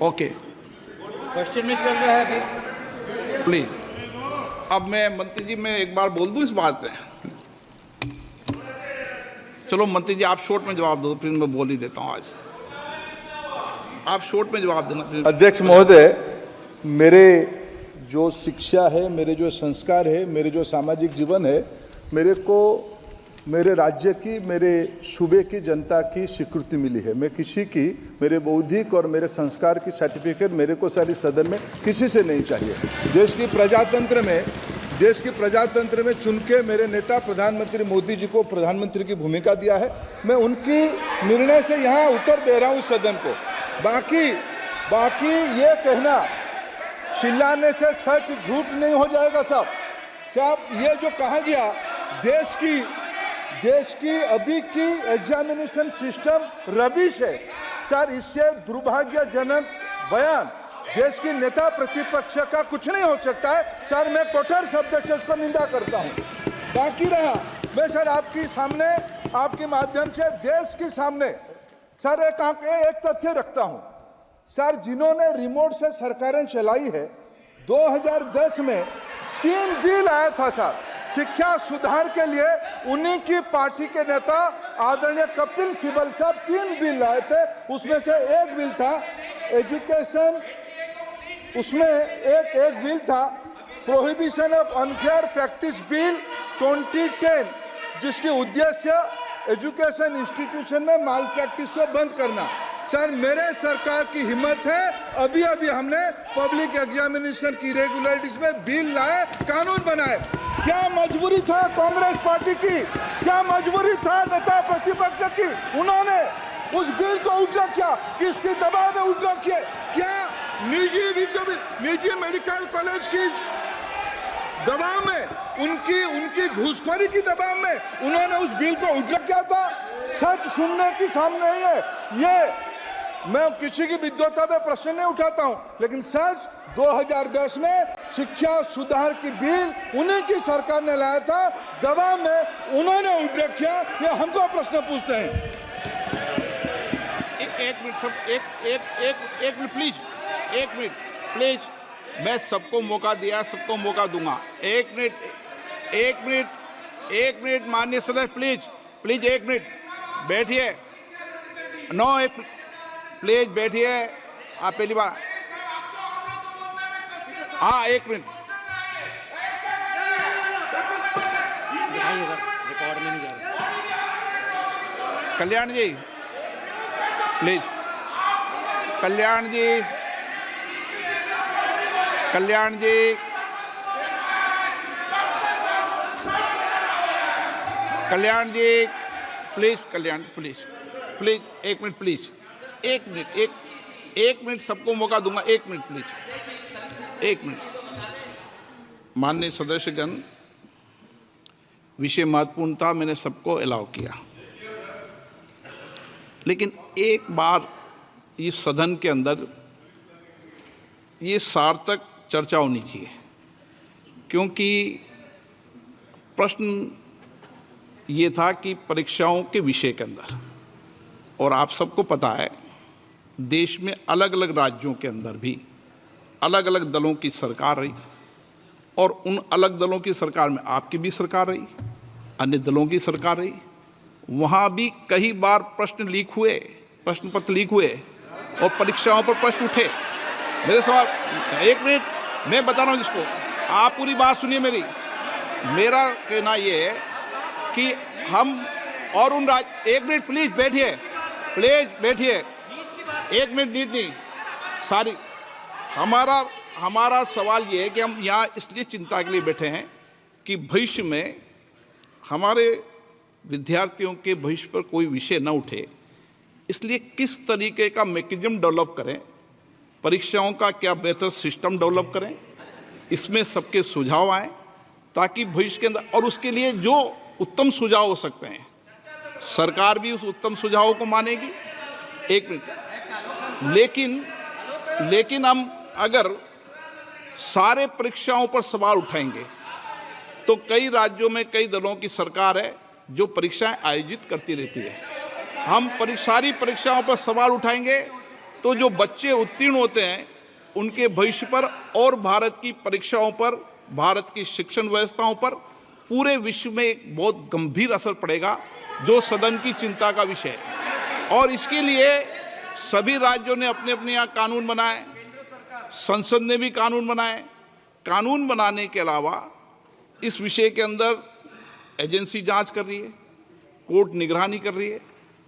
Okay, question में चल रहा है अभी। प्लीज। अब मैं मंत्री जी, मैं एक बार बोल दूं इस बात पे। चलो मंत्री जी, आप शॉर्ट में जवाब दो, फिर मैं बोल ही देता हूं। आज आप शॉर्ट में जवाब देना प्लीज। अध्यक्ष महोदय, मेरे जो शिक्षा है, मेरे जो संस्कार है, मेरे जो सामाजिक जीवन है, मेरे को मेरे राज्य की, मेरे सूबे की जनता की स्वीकृति मिली है। मैं किसी की, मेरे बौद्धिक और मेरे संस्कार की सर्टिफिकेट मेरे को सारी सदन में किसी से नहीं चाहिए। देश की प्रजातंत्र में चुन के मेरे नेता प्रधानमंत्री मोदी जी को प्रधानमंत्री की भूमिका दिया है। मैं उनकी निर्णय से यहाँ उत्तर दे रहा हूँ सदन को। बाकी ये कहना चिल्लाने से सच झूठ नहीं हो जाएगा साहब। ये जो कहा गया देश की अभी की एग्जामिनेशन सिस्टम रबिश है सर, इससे दुर्भाग्यजनक बयान देश की नेता प्रतिपक्ष का कुछ नहीं हो सकता है सर। मैं कठोर शब्द से उसको निंदा करता हूँ। बाकी रहा, मैं सर आपके सामने, आपके माध्यम से देश के सामने सर एक तथ्य रखता हूँ सर। जिन्होंने रिमोट से सरकारें चलाई है, 2010 में 3 बिल आया था सर शिक्षा सुधार के लिए। उन्हीं की पार्टी के नेता आदरणीय कपिल सिब्बल साहब 3 बिल लाए थे। उसमें से एक बिल था एजुकेशन, उसमें एक बिल था prohibition of unfair practice bill 2010, जिसके उद्देश्य एजुकेशन इंस्टीट्यूशन में माल प्रैक्टिस को बंद करना। सर मेरे सरकार की हिम्मत है, अभी हमने पब्लिक एग्जामिनेशन की रेगुलरिटीज में बिल लाए, कानून बनाए। क्या मजबूरी था कांग्रेस पार्टी की, क्या मजबूरी था नेता प्रतिपक्ष की? उन्होंने उस बिल को उल्टा किया, किसके दबाव में उल्टा किया? क्या निजी मेडिकल कॉलेज की दबाव में, उनकी घूसखोरी की दबाव में उन्होंने उस बिल को उल्टा किया था? सच सुनने की सामने नहीं है ये। मैं किसी की विद्वता में प्रश्न नहीं उठाता हूं, लेकिन सच 2010 में शिक्षा सुधार की बिल उन्हीं की सरकार ने लाया था, दबाव में उन्होंने उल्टा किया। ये हमको प्रश्न पूछते हैं। एक मिनट प्लीज। मैं सबको मौका दिया, सबको मौका दूंगा। एक मिनट माननीय सदस्य, प्लीज 1 मिनट बैठिए। प्लीज बैठिए। आप पहली बार, हाँ 1 मिनट। रिकॉर्ड में नहीं जा रहा। Kalyan ji please. Kalyan ji please. Kalyan please 1 minute please. 1 minute सबको मौका दूंगा। 1 मिनट प्लीज। 1 मिनट। माननीय सदस्यगण, विषय महत्वपूर्ण था, मैंने सबको अलाउ किया, लेकिन एक बार इस सदन के अंदर ये सार्थक चर्चा होनी चाहिए, क्योंकि प्रश्न ये था कि परीक्षाओं के विषय के अंदर, और आप सबको पता है देश में अलग अलग राज्यों के अंदर भी अलग अलग दलों की सरकार रही, और उन अलग दलों की सरकार में आपकी भी सरकार रही, अन्य दलों की सरकार रही। वहाँ भी कई बार प्रश्न पत्र लीक हुए और परीक्षाओं पर प्रश्न उठे। मेरे सवाल, 1 मिनट मैं बता रहा हूँ जिसको, आप पूरी बात सुनिए मेरी। मेरा कहना ये है कि हम और उन 1 मिनट प्लीज बैठिए। 1 मिनट नीट नहीं, सारी हमारा सवाल ये है कि हम यहाँ इसलिए चिंता के लिए बैठे हैं कि भविष्य में हमारे विद्यार्थियों के भविष्य पर कोई विषय न उठे, इसलिए किस तरीके का मैकेनिज्म डेवलप करें, परीक्षाओं का क्या बेहतर सिस्टम डेवलप करें, इसमें सबके सुझाव आए ताकि भविष्य के अंदर, और उसके लिए जो उत्तम सुझाव हो सकते हैं सरकार भी उस उत्तम सुझावों को मानेगी। 1 मिनट। लेकिन हम अगर सारे परीक्षाओं पर सवाल उठाएंगे तो कई राज्यों में कई दलों की सरकार है जो परीक्षाएं आयोजित करती रहती है। हम सारी परीक्षाओं पर सवाल उठाएंगे तो जो बच्चे उत्तीर्ण होते हैं उनके भविष्य पर और भारत की परीक्षाओं पर, भारत की शिक्षण व्यवस्थाओं पर, पूरे विश्व में एक बहुत गंभीर असर पड़ेगा, जो सदन की चिंता का विषय है। और इसके लिए सभी राज्यों ने अपने अपने यहाँ कानून बनाए, संसद ने भी कानून बनाए। कानून बनाने के अलावा इस विषय के अंदर एजेंसी जांच कर रही है, कोर्ट निगरानी कर रही है।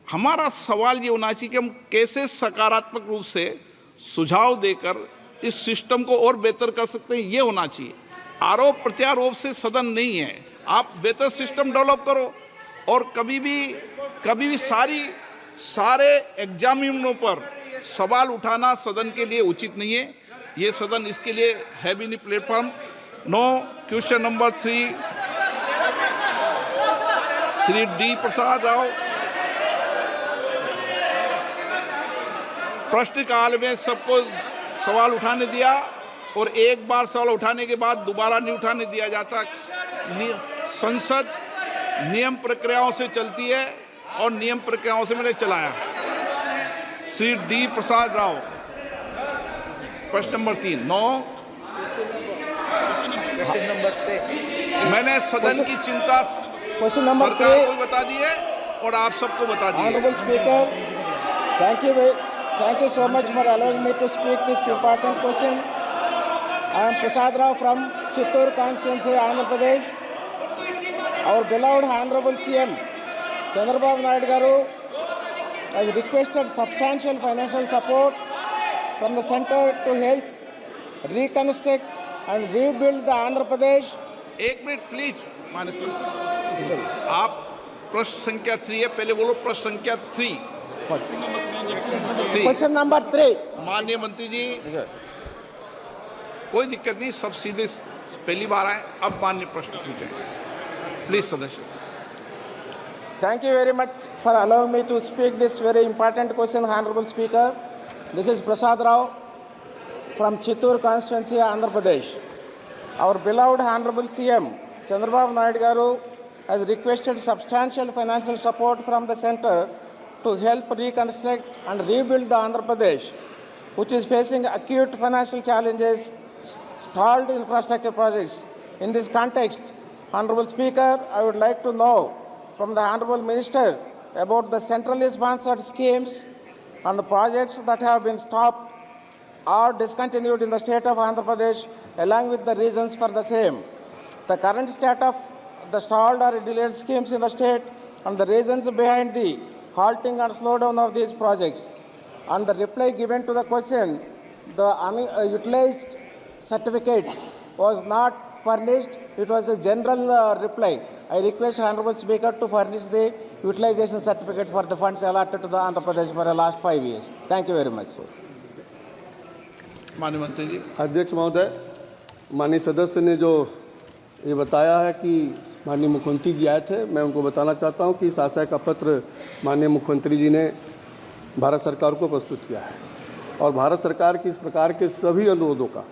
हमारा सवाल ये होना चाहिए कि हम कैसे सकारात्मक रूप से सुझाव देकर इस सिस्टम को और बेहतर कर सकते हैं, ये होना चाहिए। आरोप प्रत्यारोप से सदन नहीं है। आप बेहतर सिस्टम डेवलप करो, और कभी भी सारे एग्जामिनरों पर सवाल उठाना सदन के लिए उचित नहीं है। ये सदन इसके लिए है भी नहीं platform. No question number 3, Shri D Prasad Rao. प्रश्नकाल में सबको सवाल उठाने दिया, और एक बार सवाल उठाने के बाद दोबारा नहीं उठाने दिया जाता। संसद नियम प्रक्रियाओं से चलती है, और नियम प्रक्रियाओं से मैंने चलाया। श्री डी प्रसाद राव, प्रश्न नंबर 3। 9, question number 6। मैंने सदन की चिंता क्वेश्चन नंबर सरकार को बता दी है और आप सबको बता दी है। Honorable Speaker, thank you so much for allowing me to speak this important question. I am Prasad Rao from Chittoor constituency, Andhra Pradesh. Our beloved Honorable CM Chandrababu Naidu Garu has requested substantial financial support from the center to help reconstruct and rebuild the Andhra Pradesh. एक minute please, माननीय sir, आप प्रश्न संख्या 3 है, पहले बोलो प्रश्न संख्या 3। Question number 3. माननीय मंत्री जी, कोई दिक्कत नहीं, सब सीधे पहली बार आए। अब माननीय प्रश्न पूछें प्लीज सदस्य। Thank you very much for allowing me to speak this very important question, Honorable Speaker. This is Prasad Rao from Chittoor constituency, Andhra Pradesh. Our beloved Honorable CM Chandrababu Naidu Garu has requested substantial financial support from the center to help reconstruct and rebuild the Andhra Pradesh, which is facing acute financial challenges, stalled infrastructure projects. In this context, Honorable Speaker, I would like to know from the Honorable Minister about the centrally sponsored schemes and the projects that have been stopped or discontinued in the state of Andhra Pradesh, along with the reasons for the same. The current state of the stalled or delayed schemes in the state and the reasons behind the halting and slowdown of these projects. And the reply given to the question, the unutilized certificate was not furnished. It was a general reply. I request Honorable Speaker to furnish the utilization certificate for the funds allotted to the Andhra Pradesh for the last 5 years. Thank you very much. माननीय मंत्री जी। अध्यक्ष महोदय, माननीय सदस्य ने जो ये बताया है कि माननीय मुख्यमंत्री जी आए थे, मैं उनको बताना चाहता हूं कि इस आशय का पत्र माननीय मुख्यमंत्री जी ने भारत सरकार को प्रस्तुत किया है, और भारत सरकार की इस प्रकार के सभी अनुरोधों का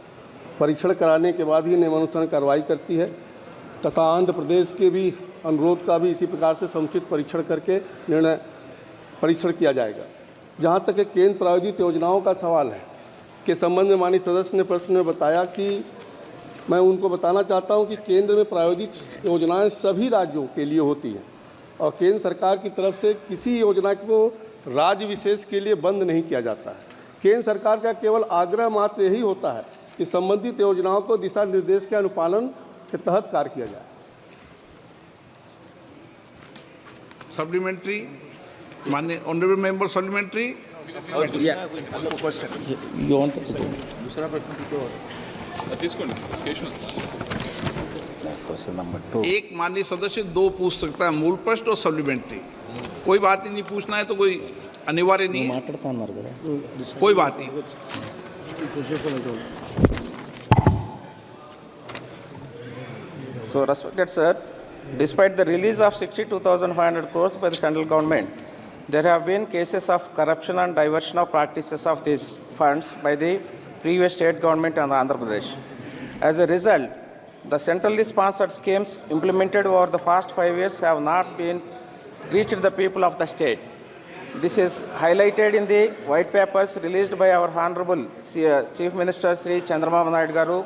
परीक्षण कराने के बाद ही नियमानुसार कार्रवाई करती है, तथा आंध्र प्रदेश के भी अनुरोध का भी इसी प्रकार से समुचित परीक्षण करके निर्णय परीक्षण किया जाएगा। जहाँ तक केंद्र प्रायोजित योजनाओं का सवाल है के संबंध में माननीय सदस्य ने प्रश्न में बताया कि मैं उनको बताना चाहता हूं कि केंद्र में प्रायोजित योजनाएं सभी राज्यों के लिए होती हैं, और केंद्र सरकार की तरफ से किसी योजना को राज्य विशेष के लिए बंद नहीं किया जाता है। केंद्र सरकार का केवल आग्रह मात्र यही होता है कि संबंधित योजनाओं को दिशा निर्देश के अनुपालन के तहत कार्य किया जाए। सप्लीमेंट्री, माननीय honourable member supplementary. Question number 2। एक माननीय सदस्य 2 पूछ सकता है, मूल प्रश्न और सप्लीमेंट्री। कोई बात नहीं, पूछना है तो कोई अनिवार्य नहीं है, कोई बात नहीं। So, respected sir, despite the release of 62,500 crores by the central government, there have been cases of corruption and diversion of practices of these funds by the previous state government and Andhra Pradesh. As a result, the centrally sponsored schemes implemented over the past 5 years have not been reached the people of the state. This is highlighted in the white papers released by our Honorable Chief Minister Sri Chandrababu Naidu Garu,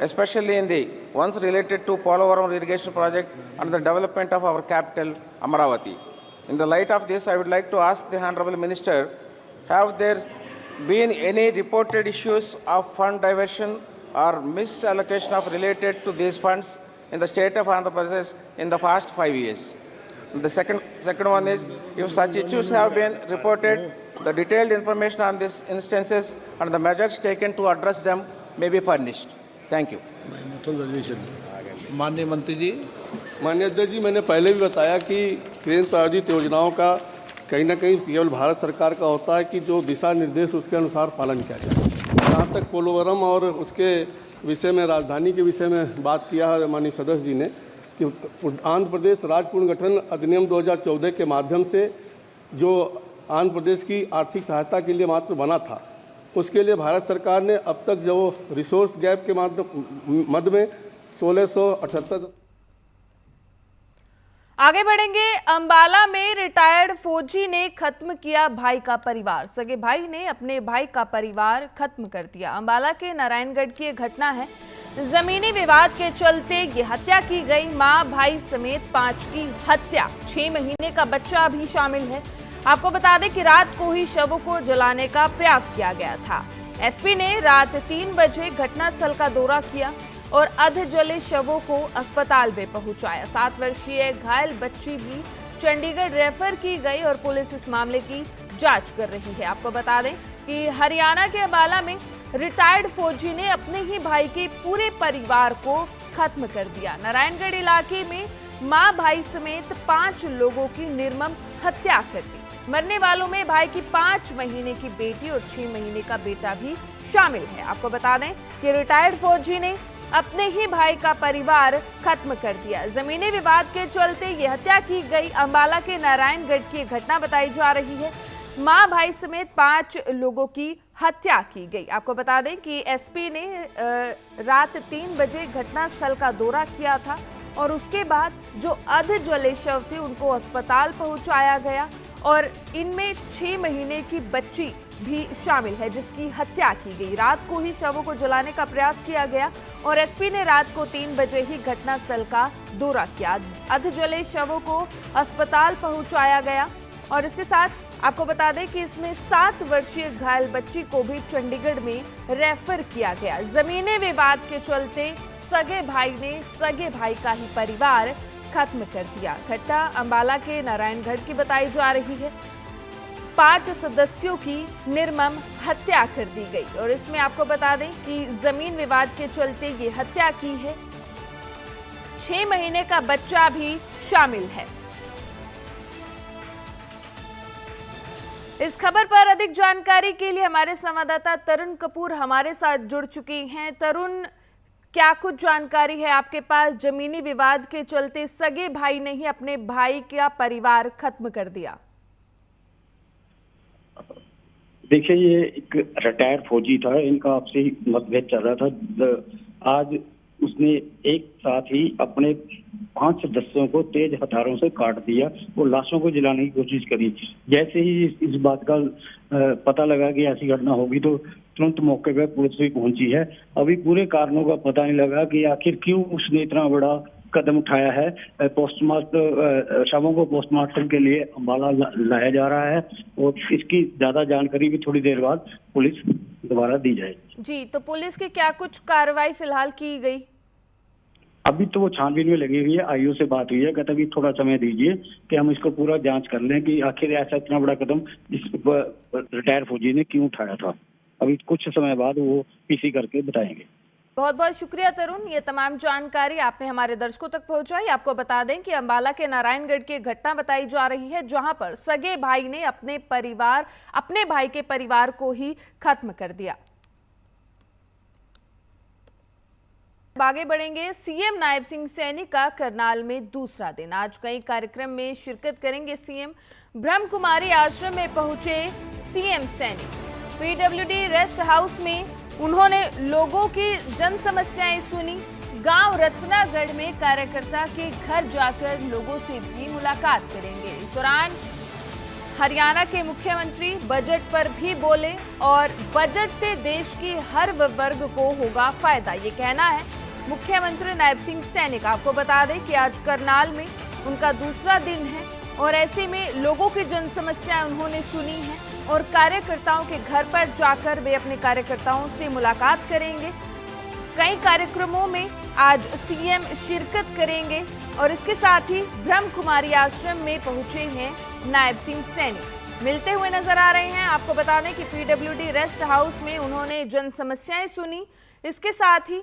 especially in the ones related to Polavaram irrigation project and the development of our capital, Amaravati. In the light of this, I would like to ask the Honorable Minister, have there been any reported issues of fund diversion or misallocation of related to these funds in the state of Andhra Pradesh in the past 5 years? The second one is, if such issues have been reported, the detailed information on these instances and the measures taken to address them may be furnished. Thank you. माननीय मंत्री जी। माननीय अध्यक्ष जी, मैंने पहले भी बताया कि केंद्र प्रायोजित योजनाओं का कहीं ना कहीं केवल भारत सरकार का होता है कि जो दिशा निर्देश उसके अनुसार पालन किया जाए। जहाँ तक पोलवरम और उसके विषय में, राजधानी के विषय में बात किया है माननीय सदस्य जी ने, कि आंध्र प्रदेश राज्य पुनर्गठन अधिनियम 2014 के माध्यम से जो आंध्र प्रदेश की आर्थिक सहायता के लिए मात्र बना था, उसके लिए भारत सरकार ने अब तक जो रिसोर्स गैप के मध्य में 1678। आगे बढ़ेंगे। अंबाला में रिटायर्ड फौजी ने खत्म किया भाई का परिवार। सगे भाई ने अपने भाई का परिवार खत्म कर दिया। अंबाला के नारायणगढ़ की एक घटना है। जमीनी विवाद के चलते ये हत्या की गई। मां, भाई समेत 5 की हत्या। 6 महीने का बच्चा भी शामिल है। आपको बता दें कि रात को ही शवों को जलाने का प्रयास किया गया था। एसपी ने रात 3 बजे घटनास्थल का दौरा किया और अध जले शवों को अस्पताल में पहुंचाया। 7 वर्षीय घायल बच्ची भी चंडीगढ़ रेफर की गई और पुलिस इस मामले की जांच कर रही है। आपको बता दें कि हरियाणा के अंबाला में रिटायर्ड फौजी ने अपने ही भाई के पूरे परिवार को खत्म कर दिया। नारायणगढ़ इलाके में मां, भाई समेत 5 लोगों की निर्मम हत्या कर दी। मरने वालों में भाई की 5 महीने की बेटी और 6 महीने का बेटा भी शामिल है। आपको बता दें कि रिटायर्ड फौजी ने अपने ही भाई का परिवार खत्म कर दिया। जमीनी विवाद के चलते यह हत्या की गई। अंबाला के नारायणगढ़ की घटना बताई जा रही है। मां, भाई समेत 5 लोगों की हत्या की गई। आपको बता दें कि एसपी ने रात 3 बजे घटनास्थल का दौरा किया था और उसके बाद जो अध जले शव थे उनको अस्पताल पहुंचाया गया और इनमें 6 महीने की बच्ची भी शामिल है जिसकी हत्या की गई। रात को ही शवों को जलाने का प्रयास किया गया और एसपी ने रात को 3 बजे ही घटनास्थल का दौरा किया। अध जले शवों को अस्पताल पहुंचाया गया और इसके साथ आपको बता दें कि इसमें 7 वर्षीय घायल बच्ची को भी चंडीगढ़ में रेफर किया गया। जमीनी विवाद के चलते सगे भाई ने सगे भाई का ही परिवार खत्म कर दिया। घटना अंबाला के नारायणगढ़ की बताई जा रही है। 5 सदस्यों की निर्मम हत्या कर दी गई और इसमें आपको बता दें कि जमीन विवाद के चलते ये हत्या की है। 6 महीने का बच्चा भी शामिल है। इस खबर पर अधिक जानकारी के लिए हमारे संवाददाता तरुण कपूर हमारे साथ जुड़ चुके हैं। तरुण, क्या कुछ जानकारी है आपके पास? जमीनी विवाद के चलते सगे भाई ने ही अपने भाई का परिवार खत्म कर दिया। देखिए, ये एक रिटायर्ड फौजी था, इनका आपसे ही मतभेद चल रहा था। आज उसने एक साथ ही अपने 5 सदस्यों को तेज हथियारों से काट दिया और लाशों को जलाने की कोशिश करी। जैसे ही इस बात का पता लगा कि ऐसी घटना होगी तो तुरंत मौके पर पुलिस भी पहुंची है। अभी पूरे कारणों का पता नहीं लगा कि आखिर क्यों उसने इतना बड़ा कदम उठाया है। पोस्टमार्टम शवों को पोस्टमार्टम के लिए अंबाला लाया जा रहा है और इसकी ज्यादा जानकारी भी थोड़ी देर बाद पुलिस दोबारा दी जाएगी। जी, तो पुलिस की क्या कुछ कार्रवाई फिलहाल की गई? अभी तो वो छानबीन में लगी हुई है। आईओ से बात हुई है, कहता कि थोड़ा समय दीजिए कि हम इसको पूरा जांच कर लें कि आखिर ऐसा इतना बड़ा कदम इस रिटायर्ड फौजी ने क्यों उठाया था। अभी कुछ समय बाद वो पीसी करके बताएंगे। बहुत बहुत शुक्रिया तरुण, ये तमाम जानकारी आपने हमारे दर्शकों तक पहुंचाई। आपको बता दें कि अंबाला के नारायणगढ़ की घटना बताई जा रही है जहां पर सगे भाई ने अपने भाई के परिवार को ही खत्म कर दिया। आगे बढ़ेंगे। सीएम नायब सिंह सैनी का करनाल में दूसरा दिन। आज कई कार्यक्रम में शिरकत करेंगे सीएम। ब्रह्म कुमारी आश्रम में पहुंचे CM Saini. PWD rest house में उन्होंने लोगों की जन समस्याएं सुनी। गांव रत्नागढ़ में कार्यकर्ता के घर जाकर लोगों से भी मुलाकात करेंगे। इस दौरान हरियाणा के मुख्यमंत्री बजट पर भी बोले और बजट से देश की हर वर्ग को होगा फायदा, ये कहना है मुख्यमंत्री नायब सिंह सैनी का। आपको बता दें कि आज करनाल में उनका दूसरा दिन है और ऐसे में लोगों की जन समस्याएं उन्होंने सुनी हैं और कार्यकर्ताओं के घर पर जाकर वे अपने कार्यकर्ताओं से मुलाकात करेंगे। कई कार्यक्रमों में आज सीएम शिरकत करेंगे और इसके साथ ही ब्रह्म कुमारी आश्रम में पहुंचे हैं नायब सिंह सैनी, मिलते हुए नजर आ रहे हैं। आपको बता दें कि पीडब्ल्यूडी रेस्ट हाउस में उन्होंने जन समस्याएं सुनी, इसके साथ ही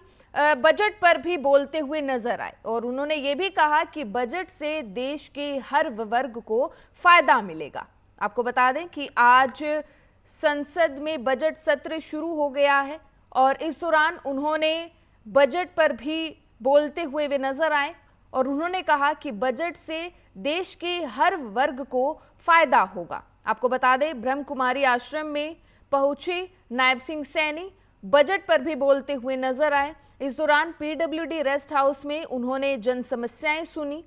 बजट पर भी बोलते हुए नजर आए और उन्होंने ये भी कहा कि बजट से देश के हर वर्ग को फायदा मिलेगा। आपको बता दें कि आज संसद में बजट सत्र शुरू हो गया है और इस दौरान उन्होंने बजट पर भी बोलते हुए वे नजर आए और उन्होंने कहा कि बजट से देश के हर वर्ग को फायदा होगा। आपको बता दें ब्रह्म कुमारी आश्रम में पहुंचे नायब सिंह सैनी, बजट पर भी बोलते हुए नजर आए। इस दौरान पीडब्ल्यूडी रेस्ट हाउस में उन्होंने जन समस्याएं सुनी।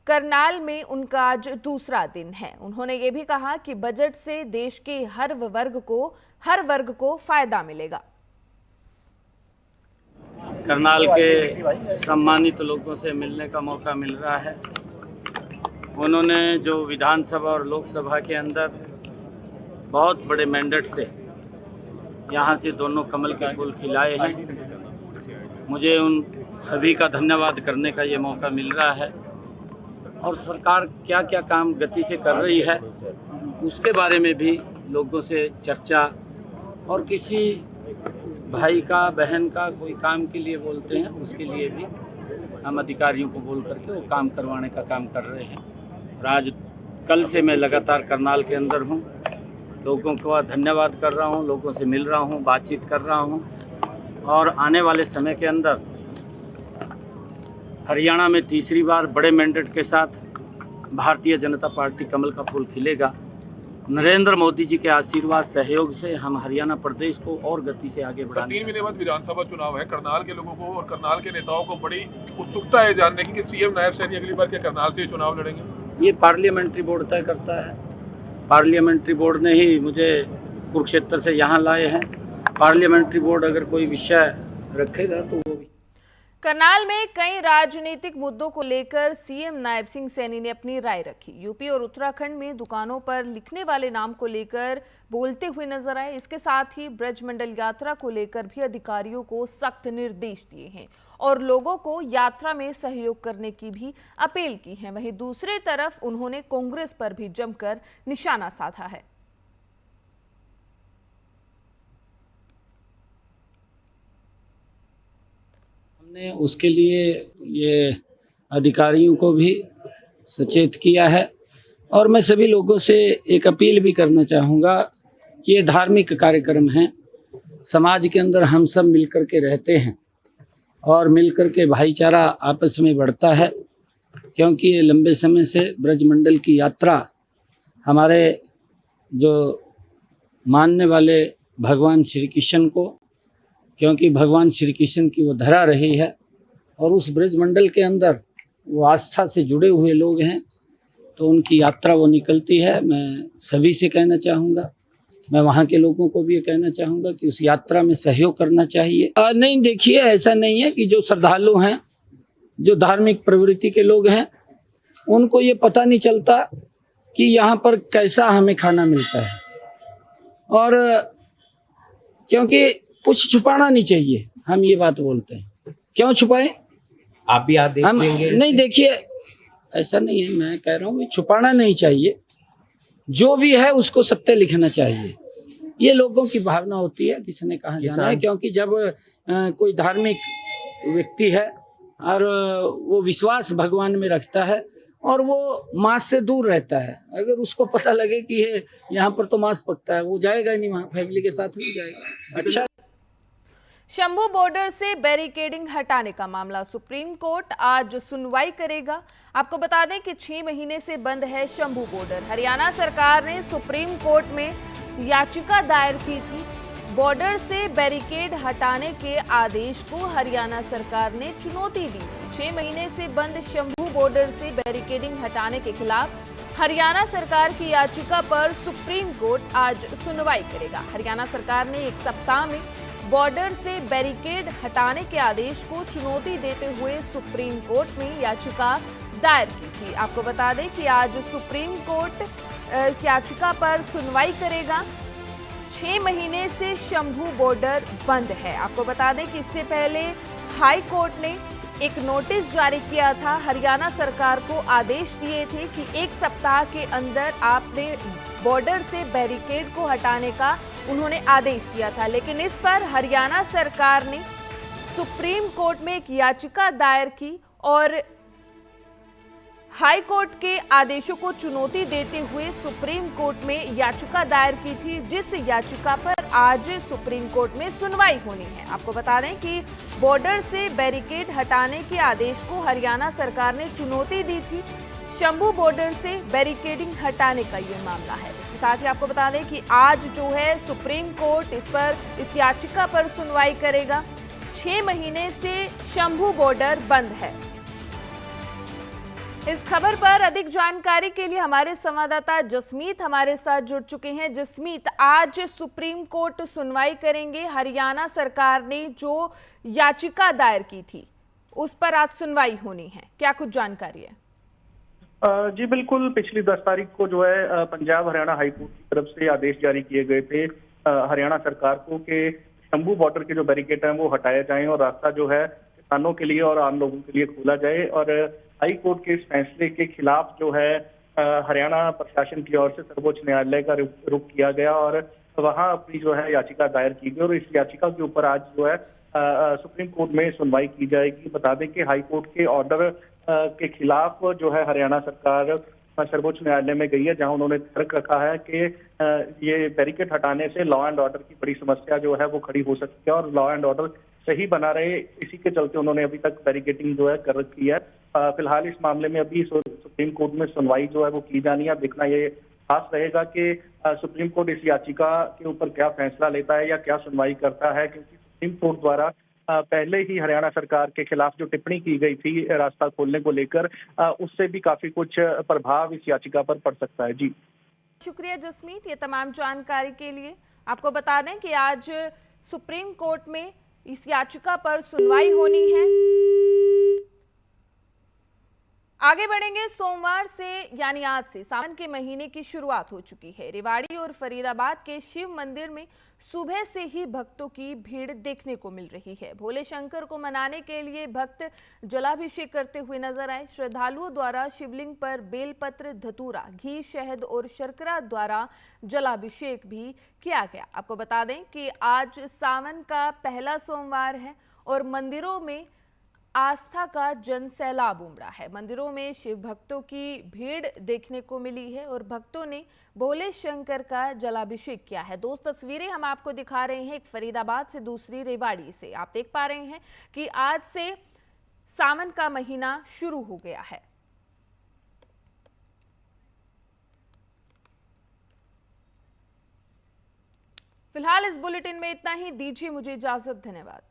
करनाल में उनका आज दूसरा दिन है। उन्होंने ये भी कहा कि बजट से देश के हर वर्ग को फायदा मिलेगा। करनाल के सम्मानित लोगों से मिलने का मौका मिल रहा है। उन्होंने जो विधानसभा और लोकसभा के अंदर बहुत बड़े मैंडेट से यहाँ से दोनों कमल के फूल खिलाए हैं, मुझे उन सभी का धन्यवाद करने का ये मौका मिल रहा है और सरकार क्या क्या काम गति से कर रही है उसके बारे में भी लोगों से चर्चा, और किसी भाई का बहन का कोई काम के लिए बोलते हैं उसके लिए भी हम अधिकारियों को बोल करके वो काम करवाने का काम कर रहे हैं। और आज कल से मैं लगातार करनाल के अंदर हूँ, लोगों को धन्यवाद कर रहा हूँ, लोगों से मिल रहा हूँ, बातचीत कर रहा हूँ और आने वाले समय के अंदर हरियाणा में तीसरी बार बड़े मैंडेट के साथ भारतीय जनता पार्टी कमल का फूल खिलेगा। नरेंद्र मोदी जी के आशीर्वाद सहयोग से हम हरियाणा प्रदेश को और गति से आगे बढ़ाएंगे। 3 महीने बाद विधानसभा चुनाव है। करनाल के लोगों को और करनाल के नेताओं को बड़ी उत्सुकता है जानने की कि सीएम नायब सैनी अगली बार क्या करनाल से चुनाव लड़ेंगे। ये पार्लियामेंट्री बोर्ड तय करता है। पार्लियामेंट्री बोर्ड ने ही मुझे कुरुक्षेत्र से यहाँ लाए हैं। पार्लियामेंट्री बोर्ड अगर कोई विषय रखेगा तो वो। करनाल में कई राजनीतिक मुद्दों को लेकर सीएम नायब सिंह सैनी ने अपनी राय रखी। यूपी और उत्तराखंड में दुकानों पर लिखने वाले नाम को लेकर बोलते हुए नजर आए। इसके साथ ही ब्रजमंडल यात्रा को लेकर भी अधिकारियों को सख्त निर्देश दिए हैं और लोगों को यात्रा में सहयोग करने की भी अपील की है। वहीं दूसरी तरफ उन्होंने कांग्रेस पर भी जमकर निशाना साधा है। हमने उसके लिए ये अधिकारियों को भी सचेत किया है और मैं सभी लोगों से एक अपील भी करना चाहूँगा कि ये धार्मिक कार्यक्रम हैं। समाज के अंदर हम सब मिलकर के रहते हैं और मिलकर के भाईचारा आपस में बढ़ता है, क्योंकि ये लंबे समय से ब्रजमंडल की यात्रा हमारे जो मानने वाले भगवान श्री कृष्ण को, क्योंकि भगवान श्री कृष्ण की वो धरा रही है और उस ब्रजमंडल के अंदर वो आस्था से जुड़े हुए लोग हैं, तो उनकी यात्रा वो निकलती है। मैं सभी से कहना चाहूँगा, मैं वहाँ के लोगों को भी ये कहना चाहूँगा कि उस यात्रा में सहयोग करना चाहिए। नहीं, देखिए ऐसा नहीं है कि जो श्रद्धालु हैं, जो धार्मिक प्रवृत्ति के लोग हैं, उनको ये पता नहीं चलता कि यहाँ पर कैसा हमें खाना मिलता है, और क्योंकि कुछ छुपाना नहीं चाहिए। हम ये बात बोलते हैं, क्यों छुपाएं? आप भी आदेश देंगे? नहीं, देखिए ऐसा नहीं है, मैं कह रहा हूँ छुपाना नहीं चाहिए, जो भी है उसको सत्य लिखना चाहिए। ये लोगों की भावना होती है, किसी ने कहा जाना है, क्योंकि जब कोई धार्मिक व्यक्ति है और वो विश्वास भगवान में रखता है और वो मांस से दूर रहता है, अगर उसको पता लगे कि ये यहाँ पर तो मांस पकता है, वो जाएगा नहीं, वहाँ फैमिली के साथ नहीं जाएगा। अच्छा, शंभू बॉर्डर से बैरिकेडिंग हटाने का मामला सुप्रीम कोर्ट आज सुनवाई करेगा। आपको बता दें कि 6 महीने से बंद है शंभू बॉर्डर। हरियाणा सरकार ने सुप्रीम कोर्ट में याचिका दायर की थी। बॉर्डर से बैरिकेड हटाने के आदेश को हरियाणा सरकार ने चुनौती दी। 6 महीने से बंद शंभू बॉर्डर से बैरिकेडिंग हटाने के खिलाफ हरियाणा सरकार की याचिका पर सुप्रीम कोर्ट आज सुनवाई करेगा। हरियाणा सरकार ने एक सप्ताह में बॉर्डर से बैरिकेड हटाने के आदेश को चुनौती देते हुए सुप्रीम कोर्ट में याचिका दायर की थी। आपको बता दें कि आज सुप्रीम कोर्ट इस याचिका पर सुनवाई करेगा। 6 महीने से शंभू बॉर्डर बंद है। आपको बता दें कि इससे पहले हाई कोर्ट ने एक नोटिस जारी किया था, हरियाणा सरकार को आदेश दिए थे कि 1 सप्ताह के अंदर आपने बॉर्डर से बैरिकेड को हटाने का उन्होंने आदेश दिया था। लेकिन इस पर हरियाणा सरकार ने सुप्रीम कोर्ट में एक याचिका दायर की और हाई कोर्ट के आदेशों को चुनौती देते हुए सुप्रीम कोर्ट में याचिका दायर की थी, जिस याचिका पर आज सुप्रीम कोर्ट में सुनवाई होनी है। आपको बता दें कि बॉर्डर से बैरिकेड हटाने के आदेश को हरियाणा सरकार ने चुनौती दी थी। शंभू बॉर्डर से बैरिकेडिंग हटाने का ये मामला है। इसके साथ ही आपको बता दें कि आज जो है सुप्रीम कोर्ट इस याचिका पर सुनवाई करेगा। 6 महीने से शंभू बॉर्डर बंद है। इस खबर पर अधिक जानकारी के लिए हमारे संवाददाता जसमीत हमारे साथ जुड़ चुके हैं। जसमीत, आज सुप्रीम कोर्ट सुनवाई करेंगे। हरियाणा सरकार ने जो याचिका दायर की थी उस पर आज सुनवाई होनी है, क्या कुछ जानकारी है? जी बिल्कुल, पिछली 10 तारीख को जो है पंजाब हरियाणा हाईकोर्ट की तरफ से आदेश जारी किए गए थे हरियाणा सरकार को कि शंभू बॉर्डर के जो बैरिकेड हैं वो हटाए जाएं और रास्ता जो है किसानों के लिए और आम लोगों के लिए खोला जाए। और हाई कोर्ट के इस फैसले के खिलाफ जो है हरियाणा प्रशासन की ओर से सर्वोच्च न्यायालय का रुख किया गया और वहां अपनी जो है याचिका दायर की गई और इस याचिका के ऊपर आज जो है सुप्रीम कोर्ट में सुनवाई की जाएगी। बता दें कि हाई कोर्ट के ऑर्डर के खिलाफ जो है हरियाणा सरकार सर्वोच्च न्यायालय में गई है, जहां उन्होंने तर्क रखा है कि ये बैरिकेड हटाने से लॉ एंड ऑर्डर की बड़ी समस्या जो है वो खड़ी हो सकती है और लॉ एंड ऑर्डर सही बना रहे, इसी के चलते उन्होंने अभी तक बैरिकेडिंग जो है कर रखी है। फिलहाल इस मामले में अभी सुप्रीम कोर्ट में सुनवाई जो है वो की जानी है। देखना ये खास रहेगा कि सुप्रीम कोर्ट इस याचिका के ऊपर क्या फैसला लेता है या क्या सुनवाई करता है, क्योंकि सुप्रीम कोर्ट द्वारा पहले ही हरियाणा सरकार के खिलाफ जो टिप्पणी की गई थी रास्ता खोलने को लेकर, उससे भी काफी कुछ प्रभाव इस याचिका पर पड़ सकता है। जी शुक्रिया जसमीत, ये तमाम जानकारी के लिए। आपको बता दें कि आज सुप्रीम कोर्ट में इस याचिका पर सुनवाई होनी है। आगे बढ़ेंगे। सोमवार से यानी आज से सावन के महीने की शुरुआत हो चुकी है। रेवाड़ी और फरीदाबाद के शिव मंदिर में सुबह से ही भक्तों की भीड़ देखने को मिल रही है। भोले शंकर को मनाने के लिए भक्त जलाभिषेक करते हुए नजर आए। श्रद्धालुओं द्वारा शिवलिंग पर बेलपत्र, धतूरा, घी, शहद और शर्करा द्वारा जलाभिषेक भी किया गया। आपको बता दें कि आज सावन का पहला सोमवार है और मंदिरों में आस्था का जन सैलाब उमड़ा है। मंदिरों में शिव भक्तों की भीड़ देखने को मिली है और भक्तों ने भोले शंकर का जलाभिषेक किया है। 2 तस्वीरें हम आपको दिखा रहे हैं, एक फरीदाबाद से, दूसरी रेवाड़ी से। आप देख पा रहे हैं कि आज से सावन का महीना शुरू हो गया है। फिलहाल इस बुलेटिन में इतना ही। दीजिए मुझे इजाजत। धन्यवाद।